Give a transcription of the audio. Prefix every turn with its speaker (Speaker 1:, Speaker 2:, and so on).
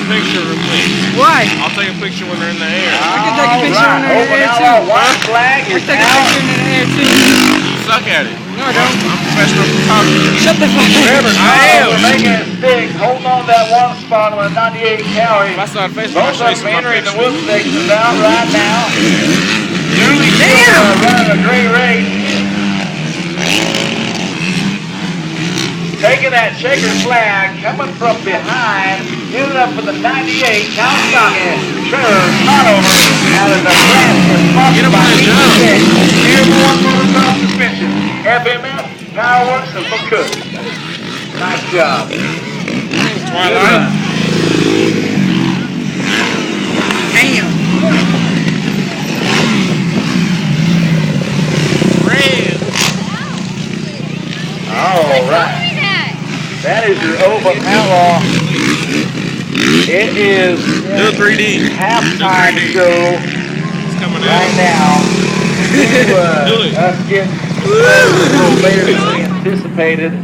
Speaker 1: picture of me.
Speaker 2: Why?
Speaker 1: I'll take a picture when they're in the air.
Speaker 2: I can take a picture when they're in the air too.
Speaker 3: White flag
Speaker 2: I
Speaker 3: is
Speaker 2: can take a
Speaker 3: out.
Speaker 2: picture in the air too.
Speaker 1: You suck at it.
Speaker 2: No, I don't.
Speaker 1: I'm a professional photographer.
Speaker 2: Shut the fuck up.
Speaker 3: Remember,
Speaker 1: I am.
Speaker 3: we're making it stick. Holding on to that one spot on the 98 calorie.
Speaker 1: If I saw on Facebook, I'll
Speaker 3: Both
Speaker 1: show you
Speaker 3: of
Speaker 1: some
Speaker 3: them
Speaker 1: of my
Speaker 3: entering the
Speaker 1: pictures.
Speaker 3: wood sections out right now. Julie's
Speaker 2: Damn!
Speaker 3: running a great race. Taking that checkered flag, coming from behind, giving up for the 98. Now stopping Trevor Conover out of the Nebraska, sponsored by Tier 1 motocross suspension. FMS, Powerworks, and McCook. Nice job.
Speaker 1: Twilight.
Speaker 2: Damn.
Speaker 1: Red.
Speaker 3: All right. That is your open outlaw. It is
Speaker 1: Do a 3D.
Speaker 3: halftime show
Speaker 1: It's coming
Speaker 3: right
Speaker 1: out.
Speaker 3: now.
Speaker 1: Do it.
Speaker 3: Us getting a little later than we anticipated.